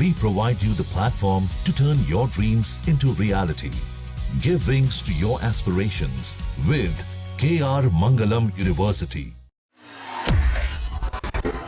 We provide you the platform to turn your dreams into reality. Give wings to your aspirations with KR Mangalam University.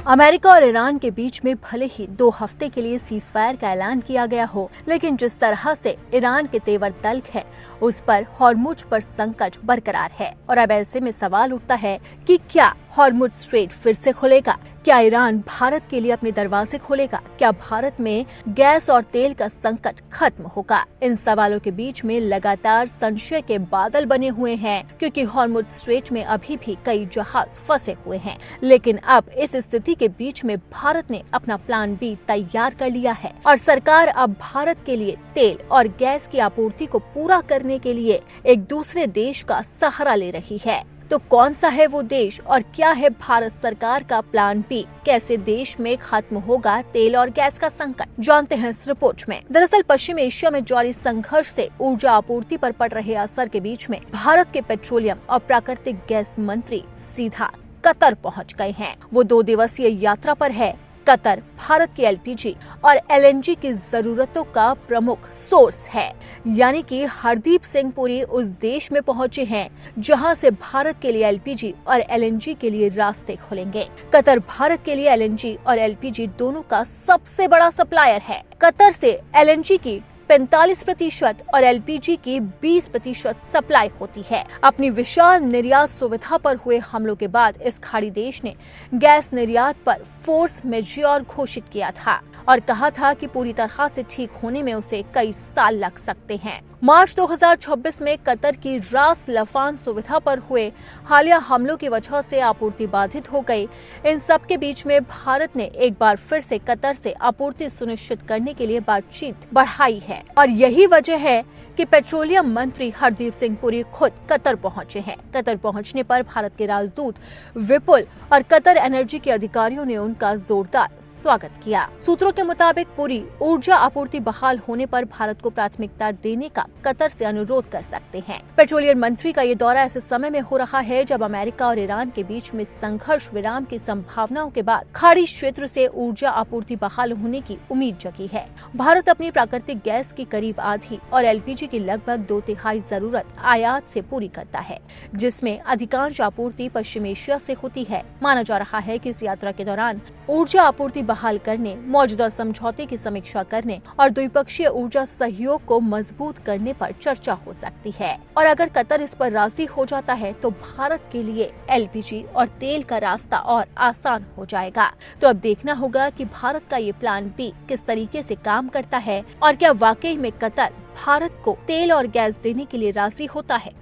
America और Iran के बीच में भले ही 2 हफ्ते के लिए ceasefire का ऐलान किया गया हो, लेकिन जिस तरह से ईरान के तेवर तल्ख है, उस पर हॉर्मुज पर संकट बरकरार है। और अब ऐसे में सवाल उठता है कि क्या हॉर्मुज स्ट्रेट फिर से खुलेगा? क्या ईरान भारत के लिए अपने दरवाजे खोलेगा? क्या भारत में गैस और तेल का संकट खत्म होगा? इन सवालों के बीच में लगातार संशय के बादल बने हुए हैं, क्योंकि हॉर्मुज स्ट्रेट में अभी भी कई जहाज फंसे हुए हैं। लेकिन अब इस स्थिति के बीच में भारत ने अपना प्लान बी तैयार कर लिया है और सरकार अब भारत के लिए तेल और गैस की आपूर्ति को पूरा करने के लिए एक दूसरे देश का सहारा ले रही है। तो कौन सा है वो देश और क्या है भारत सरकार का प्लान बी? कैसे देश में खत्म होगा तेल और गैस का संकट, जानते हैं इस रिपोर्ट में। दरअसल पश्चिम एशिया में जारी संघर्ष से ऊर्जा आपूर्ति पर पड़ रहे असर के बीच में भारत के पेट्रोलियम और प्राकृतिक गैस मंत्री सीधा कतर पहुंच गए हैं। वो 2 दिवसीय यात्रा पर है। कतर भारत की एलपीजी और एलएनजी की जरूरतों का प्रमुख सोर्स है, यानी कि हरदीप सिंह पुरी उस देश में पहुंचे हैं जहां से भारत के लिए एलपीजी और एलएनजी के लिए रास्ते खुलेंगे। कतर भारत के लिए एलएनजी और एलपीजी दोनों का सबसे बड़ा सप्लायर है। कतर से एलएनजी की 45% और एलपीजी की 20% सप्लाई होती है। अपनी विशाल निर्यात सुविधा पर हुए हमलों के बाद इस खाड़ी देश ने गैस निर्यात पर फोर्स मेजॉर घोषित किया था और कहा था कि पूरी तरह से ठीक होने में उसे कई साल लग सकते हैं। मार्च 2026 में कतर की रास लफान सुविधा पर हुए हालिया हमलों की वजह से आपूर्ति बाधित हो गई। इन सब के बीच में भारत ने एक बार फिर से कतर से आपूर्ति सुनिश्चित करने के लिए बातचीत बढ़ाई है और यही वजह है कि पेट्रोलियम मंत्री हरदीप सिंह पुरी खुद कतर पहुंचे हैं। कतर पहुंचने पर भारत के राजदूत विपुल और कतर एनर्जी के अधिकारियों ने उनका जोरदार स्वागत किया। सूत्रों के मुताबिक पुरी ऊर्जा आपूर्ति बहाल होने पर भारत को प्राथमिकता देने का कतर से अनुरोध कर सकते हैं। पेट्रोलियम मंत्री का ये दौरा ऐसे समय में हो रहा है जब अमेरिका और ईरान के बीच में संघर्ष विराम की संभावनाओं के बाद खाड़ी क्षेत्र से ऊर्जा आपूर्ति बहाल होने की उम्मीद जगी है। भारत अपनी प्राकृतिक गैस की करीब आधी और एलपीजी की लगभग 2/3 जरूरत आयात से पूरी करता है, जिसमें अधिकांश आपूर्ति पश्चिम एशिया से होती है। माना जा रहा है कि इस यात्रा के दौरान ऊर्जा आपूर्ति बहाल करने, मौजूदा समझौते की समीक्षा करने और द्विपक्षीय ऊर्जा सहयोग को मजबूत करने पर चर्चा हो सकती है। और अगर कतर इस पर राजी हो जाता है तो भारत के लिए एलपीजी और तेल का रास्ता और आसान हो जाएगा। तो अब देखना होगा कि भारत का ये प्लान बी किस तरीके से काम करता है और क्या वाकई में कतर भारत को तेल और गैस देने के लिए राजी होता है।